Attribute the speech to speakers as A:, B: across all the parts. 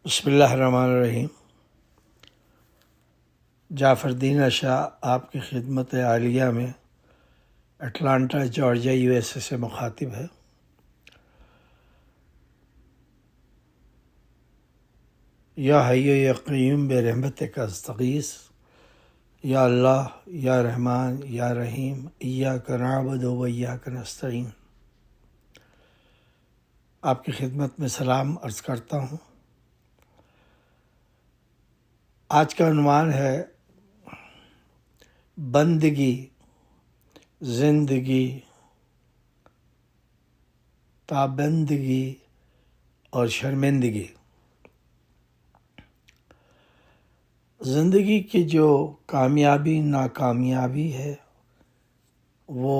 A: بسم اللہ الرحمن الرحیم۔ جعفر الدین اشا آپ کی خدمت عالیہ میں اٹلانٹا جارجیا USA سے مخاطب ہے۔ یا حی یا قیوم برحمتک استغیث، یا اللہ یا رحمان یا رحیم، ایاک نعبد و ایاک نستعین۔ آپ کی خدمت میں سلام عرض کرتا ہوں۔ آج کا عنوان ہے بندگی، زندگی، پابندگی اور شرمندگی۔ زندگی کی جو کامیابی ناکامیابی ہے وہ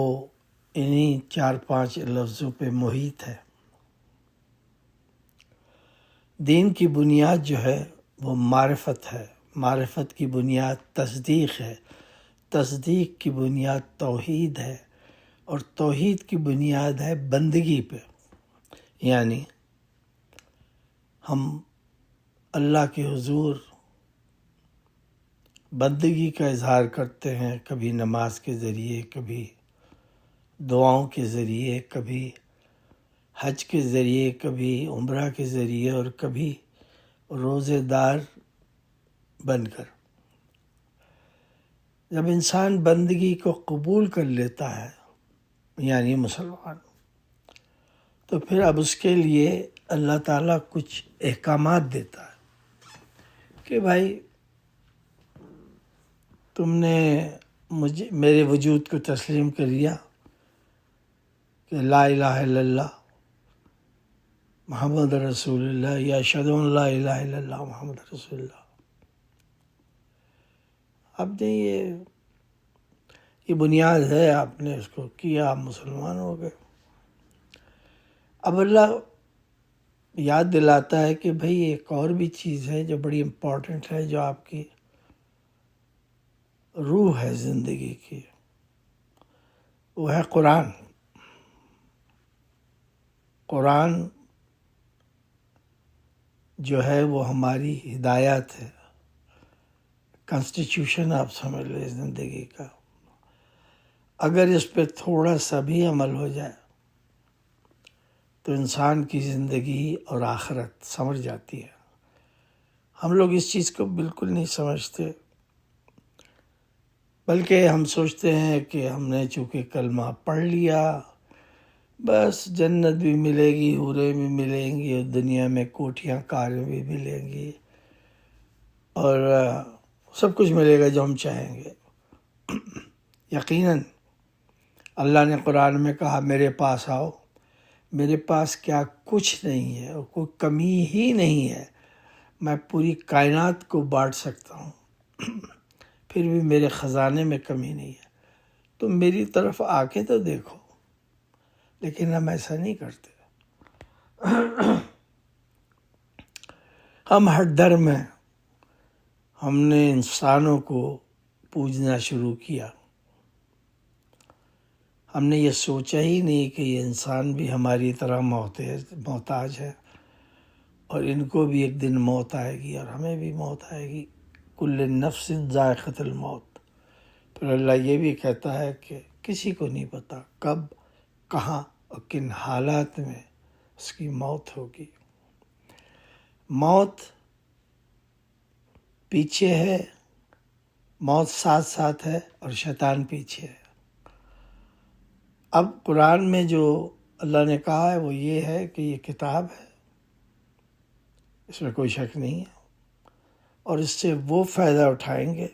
A: انہی 4-5 لفظوں پہ محیط ہے۔ دین کی بنیاد جو ہے وہ معرفت ہے، معرفت کی بنیاد تصدیق ہے، تصدیق کی بنیاد توحید ہے، اور توحید کی بنیاد ہے بندگی پہ، یعنی ہم اللہ کے حضور بندگی کا اظہار کرتے ہیں، کبھی نماز کے ذریعے، کبھی دعاؤں کے ذریعے، کبھی حج کے ذریعے، کبھی عمرہ کے ذریعے، اور کبھی روزے دار بن کر۔ جب انسان بندگی کو قبول کر لیتا ہے، یعنی مسلمان، تو پھر اب اس کے لیے اللہ تعالیٰ کچھ احکامات دیتا ہے کہ بھائی تم نے میرے وجود کو تسلیم کر لیا کہ لا الہ الا اللہ محمد رسول اللہ، یا اشہد ان لا الہ الا اللہ محمد رسول اللہ۔ اب نے یہ بنیاد ہے، آپ نے اس کو کیا، آپ مسلمان ہو گئے۔ اب اللہ یاد دلاتا ہے کہ بھئی ایک اور بھی چیز ہے جو بڑی امپورٹنٹ ہے، جو آپ کی روح ہے زندگی کی، وہ ہے قرآن۔ قرآن جو ہے وہ ہماری ہدایت ہے، کانسٹیٹیوشن آپ سمجھ لیں زندگی کا۔ اگر اس پہ تھوڑا سا بھی عمل ہو جائے تو انسان کی زندگی اور آخرت سمجھ جاتی ہے۔ ہم لوگ اس چیز کو بالکل نہیں سمجھتے، بلکہ ہم سوچتے ہیں کہ ہم نے چونکہ کلمہ پڑھ لیا بس جنت بھی ملے گی، حوریں بھی ملیں گی، اور دنیا میں کوٹھیاں کاریں بھی ملیں گی، اور سب کچھ ملے گا جو ہم چاہیں گے۔ یقیناً اللہ نے قرآن میں کہا میرے پاس آؤ، میرے پاس کیا کچھ نہیں ہے، اور کوئی کمی ہی نہیں ہے، میں پوری کائنات کو بانٹ سکتا ہوں، پھر بھی میرے خزانے میں کمی نہیں ہے، تم میری طرف آ کے تو دیکھو۔ لیکن ہم ایسا نہیں کرتے، ہم ہر در میں ہم نے انسانوں کو پوجنا شروع کیا۔ ہم نے یہ سوچا ہی نہیں کہ یہ انسان بھی ہماری طرح محتاج ہے، اور ان کو بھی ایک دن موت آئے گی، اور ہمیں بھی موت آئے گی۔ کل نفس ذائقۃ الموت۔ پھر اللہ یہ بھی کہتا ہے کہ کسی کو نہیں پتا کب، کہاں اور کن حالات میں اس کی موت ہوگی۔ موت پیچھے ہے، موت ساتھ ساتھ ہے، اور شیطان پیچھے ہے۔ اب قرآن میں جو اللہ نے کہا ہے وہ یہ ہے کہ یہ کتاب ہے، اس میں کوئی شک نہیں ہے، اور اس سے وہ فائدہ اٹھائیں گے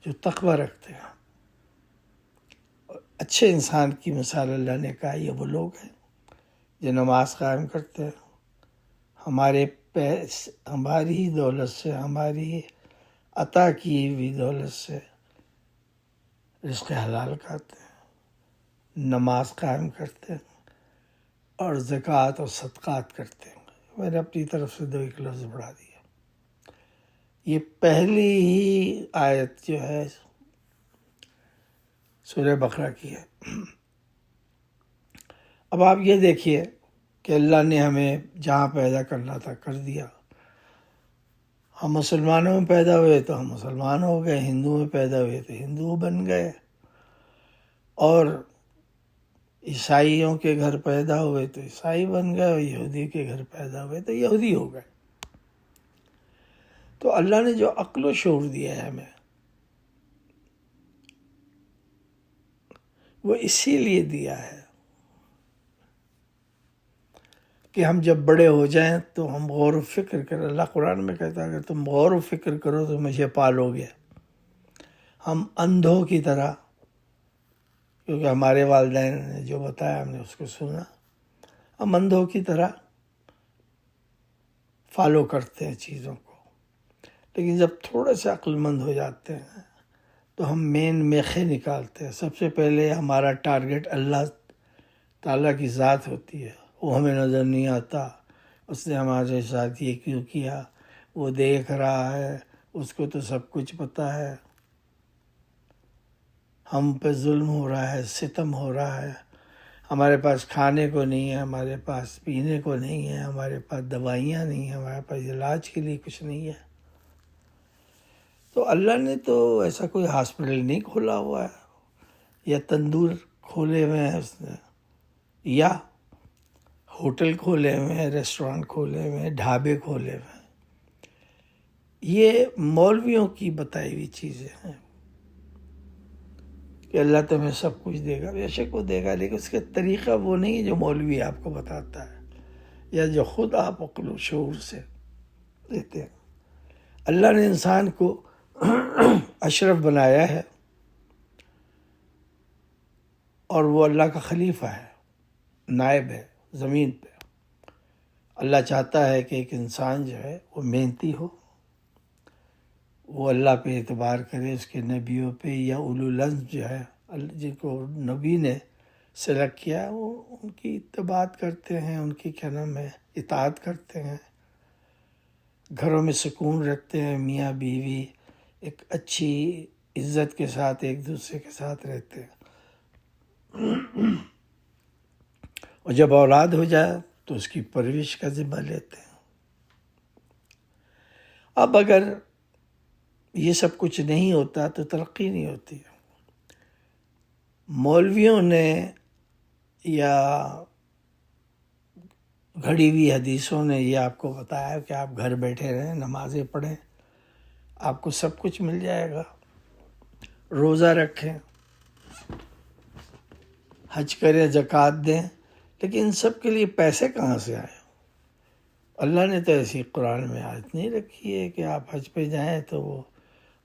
A: جو تقوی رکھتے ہیں۔ اچھے انسان کی مثال اللہ نے کہا یہ وہ لوگ ہیں جو نماز قائم کرتے ہیں، ہماری ہی دولت سے، ہماری عطا کی ہوئی دولت سے رزق حلال کھاتے ہیں، نماز قائم کرتے ہیں، اور زکوٰۃ اور صدقات کرتے ہیں۔ میں نے اپنی طرف سے 2 لفظ بڑھا دیا۔ یہ پہلی ہی آیت جو ہے سورہ بقرہ کی ہے۔ اب آپ یہ دیکھیے کہ اللہ نے ہمیں جہاں پیدا کرنا تھا کر دیا. ہم مسلمانوں میں پیدا ہوئے تو ہم مسلمان ہو گئے، ہندو میں پیدا ہوئے تو ہندو بن گئے، اور عیسائیوں کے گھر پیدا ہوئے تو عیسائی بن گئے، اور یہودی کے گھر پیدا ہوئے تو یہودی ہو گئے. تو اللہ نے جو عقل و شعور دیا ہے ہمیں، وہ اسی لیے دیا ہے کہ ہم جب بڑے ہو جائیں تو ہم غور و فکر کریں. اللہ قرآن میں کہتا ہے اگر تم غور و فکر کرو تو مجھے پالو گے. ہم اندھوں کی طرح، کیونکہ ہمارے والدین نے جو بتایا ہم نے اس کو سنا، ہم اندھوں کی طرح فالو کرتے ہیں چیزوں کو. لیکن جب تھوڑے سے عقل مند ہو جاتے ہیں تو ہم مین میخے نکالتے ہیں. سب سے پہلے ہمارا ٹارگٹ اللہ تعالیٰ کی ذات ہوتی ہے. وہ ہمیں نظر نہیں آتا، اس نے ہمارے ساتھ یہ کیوں کیا، وہ دیکھ رہا ہے، اس کو تو سب کچھ پتہ ہے. ہم پہ ظلم ہو رہا ہے، ستم ہو رہا ہے، ہمارے پاس کھانے کو نہیں ہے، ہمارے پاس پینے کو نہیں ہے، ہمارے پاس دوائیاں نہیں ہیں، ہمارے پاس علاج کے لیے کچھ نہیں ہے. تو اللہ نے تو ایسا کوئی ہاسپٹل نہیں کھولا ہوا ہے، یا تندور کھولے ہوئے ہیں اس نے، یا ہوٹل کھولے ہوئے ہیں، ریسٹورانٹ کھولے ہوئے ہیں، ڈھابے کھولے ہوئے ہیں. یہ مولویوں کی بتائی ہوئی چیزیں ہیں کہ اللہ تمہیں سب کچھ دے گا. بے شک وہ دے گا، لیکن اس کا طریقہ وہ نہیں ہے جو مولوی آپ کو بتاتا ہے یا جو خود آپ عقل و شعور سے دیتے ہیں. اللہ نے انسان کو اشرف بنایا ہے، اور وہ اللہ کا خلیفہ ہے، نائب ہے زمین پہ. اللہ چاہتا ہے کہ ایک انسان جو ہے وہ محنتی ہو، وہ اللہ پہ اعتبار کرے، اس کے نبیوں پہ، یا اولو العزم جو ہے جن کو نبی نے سلیکٹ کیا وہ ان کی اتباعت کرتے ہیں، ان کی کیا نام ہے اطاعت کرتے ہیں، گھروں میں سکون رکھتے ہیں، میاں بیوی ایک اچھی عزت کے ساتھ ایک دوسرے کے ساتھ رہتے ہیں. اور جب اولاد ہو جائے تو اس کی پرورش کا ذمہ لیتے ہیں. اب اگر یہ سب کچھ نہیں ہوتا تو ترقی نہیں ہوتی. مولویوں نے یا گھڑی ہوئی حدیثوں نے یہ آپ کو بتایا کہ آپ گھر بیٹھے رہیں، نمازیں پڑھیں، آپ کو سب کچھ مل جائے گا، روزہ رکھیں، حج کریں، زکوٰۃ دیں. لیکن ان سب کے لیے پیسے کہاں سے آئے؟ اللہ نے تو ایسی قرآن میں آیت نہیں رکھی ہے کہ آپ حج پہ جائیں تو وہ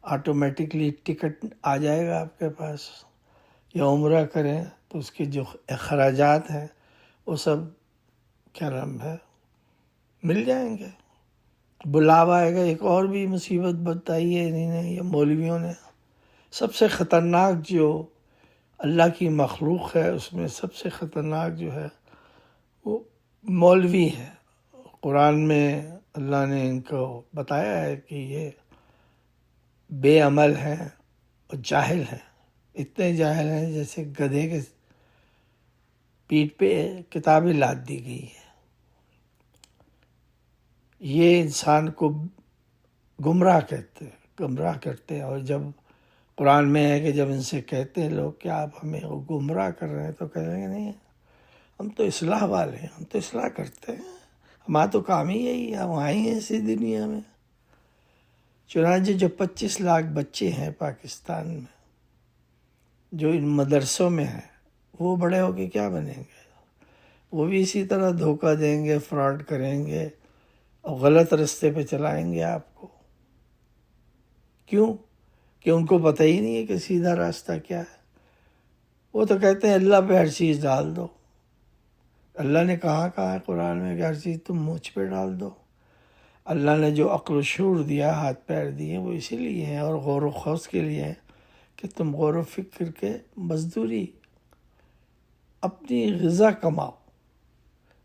A: آٹومیٹکلی ٹکٹ آ جائے گا آپ کے پاس، یا عمرہ کریں تو اس کے جو اخراجات ہیں وہ سب کیا نام ہے مل جائیں گے. بلاوا آئے گا. ایک اور بھی مصیبت بتائی ہے انہوں نے، یہ مولویوں نے. سب سے خطرناک جو اللہ کی مخلوق ہے اس میں سب سے خطرناک جو ہے وہ مولوی ہے. قرآن میں اللہ نے ان کو بتایا ہے کہ یہ بے عمل ہیں اور جاہل ہیں. اتنے جاہل ہیں جیسے گدھے کے پیٹھ پہ کتابیں لاد دی گئی ہے. یہ انسان کو گمراہ کرتے ہیں. اور جب قرآن میں ہے کہ جب ان سے کہتے ہیں لوگ کہ آپ ہمیں گمراہ کر رہے ہیں تو کہیں گے نہیں، ہم تو اصلاح والے ہیں، ہم تو اصلاح کرتے ہیں، ہمارا تو کام ہی یہی ہے، ہم آئے ہیں اسی دنیا میں. چنانچہ جو 25 لاکھ بچے ہیں پاکستان میں جو ان مدرسوں میں ہیں، وہ بڑے ہو کے کیا بنیں گے؟ وہ بھی اسی طرح دھوکہ دیں گے، فراڈ کریں گے اور غلط رستے پہ چلائیں گے آپ کو. کیوں؟ کہ ان کو پتہ ہی نہیں ہے کہ سیدھا راستہ کیا ہے. وہ تو کہتے ہیں اللہ پہ ہر چیز ڈال دو. اللہ نے کہا ہے قرآن میں کہ ہر چیز تم مجھ پہ ڈال دو. اللہ نے جو عقل و شعور دیا، ہاتھ پیر دیے، وہ اسی لیے ہیں، اور غور و خوض کے لیے ہیں کہ تم غور و فکر کے مزدوری اپنی غذا کماؤ،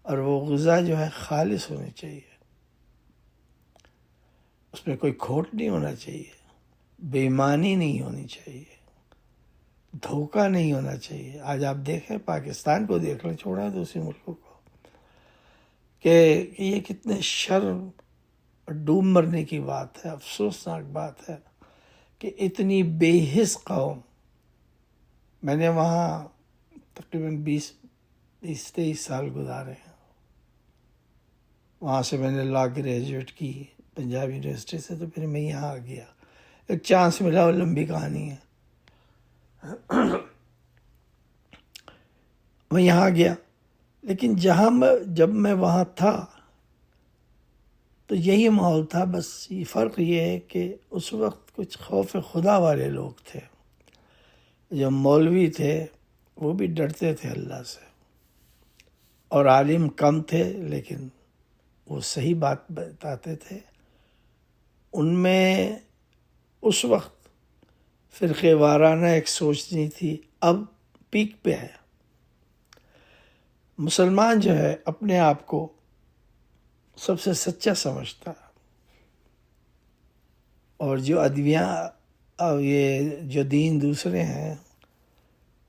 A: اور وہ غذا جو ہے خالص ہونی چاہیے، اس میں کوئی کھوٹ نہیں ہونا چاہیے، بے ایمانی نہیں ہونی چاہیے، دھوکہ نہیں ہونا چاہیے. آج آپ دیکھیں پاکستان کو دیکھ لیں، چھوڑا دوسرے ملکوں کو، کہ یہ کتنے شرم اور ڈوب مرنے کی بات ہے، افسوسناک بات ہے کہ اتنی بے حس قوم. میں نے وہاں تقریباً 23 سال گزارے ہیں. وہاں سے میں نے لا گریجویٹ کی پنجاب یونیورسٹی سے، تو پھر میں یہاں آ گیا. ایک چانس ملا، وہ لمبی کہانی ہے. میں یہاں گیا، لیکن جب میں وہاں تھا تو یہی ماحول تھا. بس یہ فرق یہ ہے کہ اس وقت کچھ خوف خدا والے لوگ تھے. جو مولوی تھے وہ بھی ڈرتے تھے اللہ سے، اور عالم کم تھے لیکن وہ صحیح بات بتاتے تھے. ان میں اس وقت فرقے وارانہ ایک سوچ نہیں تھی، اب پیک پہ ہے. مسلمان جو ہے اپنے آپ کو سب سے سچا سمجھتا ہے، اور جو ادویاں اور یہ جو دین دوسرے ہیں،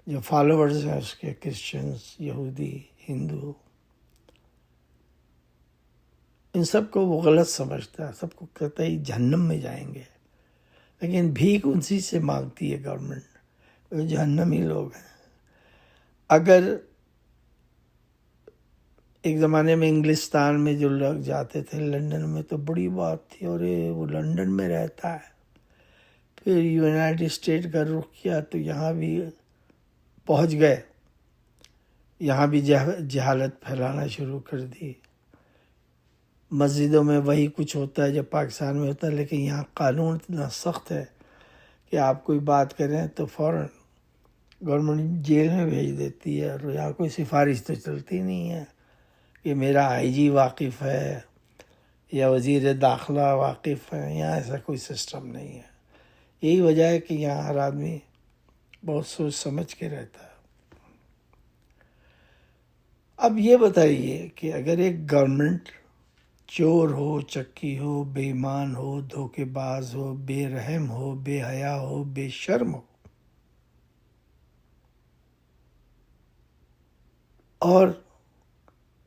A: جو فالوورز ہیں اس کے، کرسچنز، یہودی، ہندو، ان سب کو وہ غلط سمجھتا ہے. سب کو کہتا ہے جہنم میں جائیں گے، لیکن بھیک انسی سے مانگتی ہے گورنمنٹ. وہ جہنمی لوگ ہیں. اگر ایک زمانے میں انگلستان میں جو لوگ جاتے تھے لندن میں تو بڑی بات تھی، اور وہ لندن میں رہتا ہے. پھر یونائٹڈ اسٹیٹ کا رخ کیا تو یہاں بھی پہنچ گئے، یہاں بھی جہالت پھیلانا شروع کر دی. مسجدوں میں وہی کچھ ہوتا ہے جو پاکستان میں ہوتا ہے، لیکن یہاں قانون اتنا سخت ہے کہ آپ کوئی بات کریں تو فوراً گورنمنٹ جیل میں بھیج دیتی ہے. اور یہاں کوئی سفارش تو چلتی نہیں ہے کہ میرا آئی جی واقف ہے یا وزیر داخلہ واقف ہے. یہاں ایسا کوئی سسٹم نہیں ہے. یہی وجہ ہے کہ یہاں ہر آدمی بہت سوچ سمجھ کے رہتا ہے. اب یہ بتائیے کہ اگر ایک گورنمنٹ چور ہو، چکی ہو، بے ایمان ہو، دھوکے باز ہو، بے رحم ہو، بے حیا ہو، بے شرم ہو، اور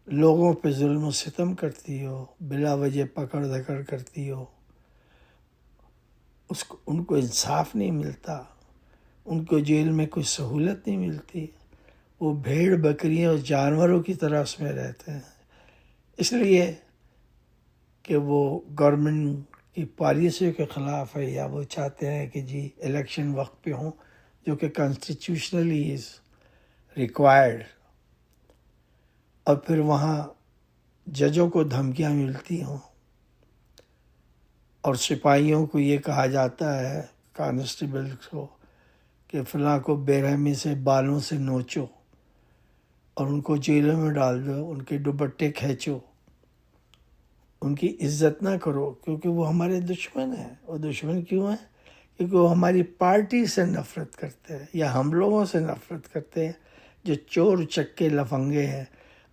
A: لوگوں پہ ظلم و ستم کرتی ہو، بلا وجہ پکڑ دھکڑ کرتی ہو، ان کو انصاف نہیں ملتا، ان کو جیل میں کوئی سہولت نہیں ملتی، وہ بھیڑ بکریاں اور جانوروں کی طرح اس میں رہتے ہیں، اس لیے کہ وہ گورنمنٹ کی پالیسیوں کے خلاف ہے، یا وہ چاہتے ہیں کہ جی الیکشن وقت پہ ہوں، جو کہ کانسٹیٹیوشنلی از ریکوائرڈ. اور پھر وہاں ججوں کو دھمکیاں ملتی ہوں، اور سپاہیوں کو یہ کہا جاتا ہے، کانسٹیبل کو، کہ فلاں کو بے رحمی سے بالوں سے نوچو اور ان کو جیلوں میں ڈال دو، ان کے دوپٹے کھینچو، ان کی عزت نہ کرو، کیونکہ وہ ہمارے دشمن ہیں. وہ دشمن کیوں ہیں؟ کیونکہ وہ ہماری پارٹی سے نفرت کرتے ہیں، یا ہم لوگوں سے نفرت کرتے ہیں جو چور چکے لفنگے ہیں.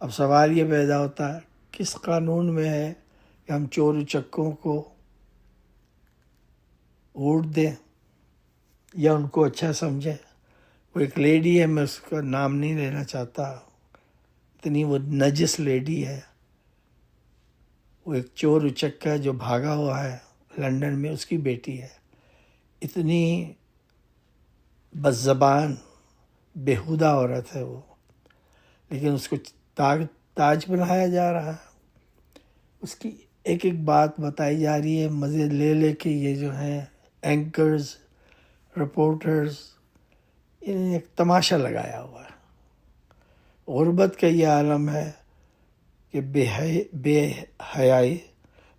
A: اب سوال یہ پیدا ہوتا ہے کس قانون میں ہے کہ ہم چور چکوں کو ووٹ دیں یا ان کو اچھا سمجھیں؟ وہ ایک لیڈی ہے، میں اس کا نام نہیں لینا چاہتا، اتنی وہ نجس لیڈی ہے. وہ ایک چور اچکا جو بھاگا ہوا ہے لندن میں، اس کی بیٹی ہے. اتنی بد زبان بیہودہ عورت ہے وہ، لیکن اس کو تاج بنایا جا رہا ہے. اس کی ایک ایک بات بتائی جا رہی ہے مزے لے لے کے. یہ جو ہیں اینکرز، رپورٹرز، انہیں ایک تماشا لگایا ہوا ہے. غربت کا یہ عالم ہے کہ بے حیائی،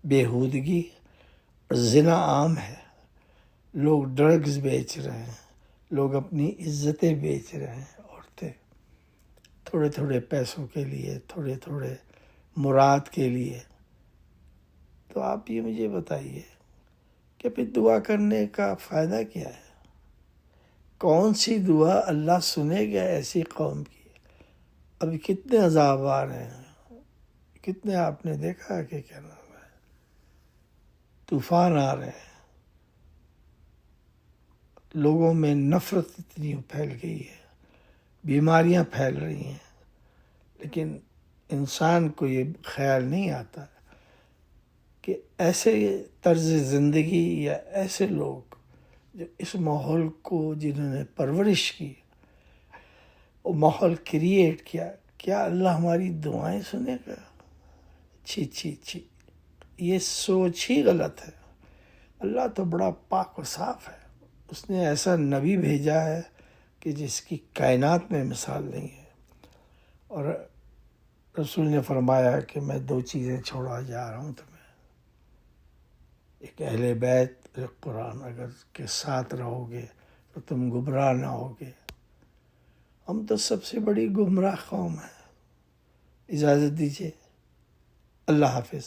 A: بےہودگی اور زنا عام ہے. لوگ ڈرگز بیچ رہے ہیں، لوگ اپنی عزتیں بیچ رہے ہیں. عورتیں تھوڑے تھوڑے پیسوں کے لیے، تھوڑے تھوڑے مراد کے لیے. تو آپ یہ مجھے بتائیے کہ پھر دعا کرنے کا فائدہ کیا ہے؟ کون سی دعا اللہ سنے گا ایسی قوم کی؟ ابھی کتنے عذاب آ رہے ہیں، کتنے آپ نے دیکھا کہ کیا نام ہے، طوفان آ رہے ہیں. لوگوں میں نفرت اتنی پھیل گئی ہے، بیماریاں پھیل رہی ہیں، لیکن انسان کو یہ خیال نہیں آتا کہ ایسے طرز زندگی یا ایسے لوگ جو اس ماحول کو جنہوں نے پرورش کی، وہ ماحول کریٹ کیا، کیا اللہ ہماری دعائیں سنے گا؟ چھی چھی چھی، یہ سوچ ہی غلط ہے۔ اللہ تو بڑا پاک و صاف ہے، اس نے ایسا نبی بھیجا ہے کہ جس کی کائنات میں مثال نہیں ہے، اور رسول نے فرمایا کہ میں 2 چیزیں چھوڑا جا رہا ہوں تمہیں، ایک اہل بیت، ایک قرآن، اگر کے ساتھ رہو گے تو تم گمراہ نہ ہوگے۔ ہم تو سب سے بڑی گمراہ قوم ہیں۔ اجازت دیجیے، اللہ حافظ۔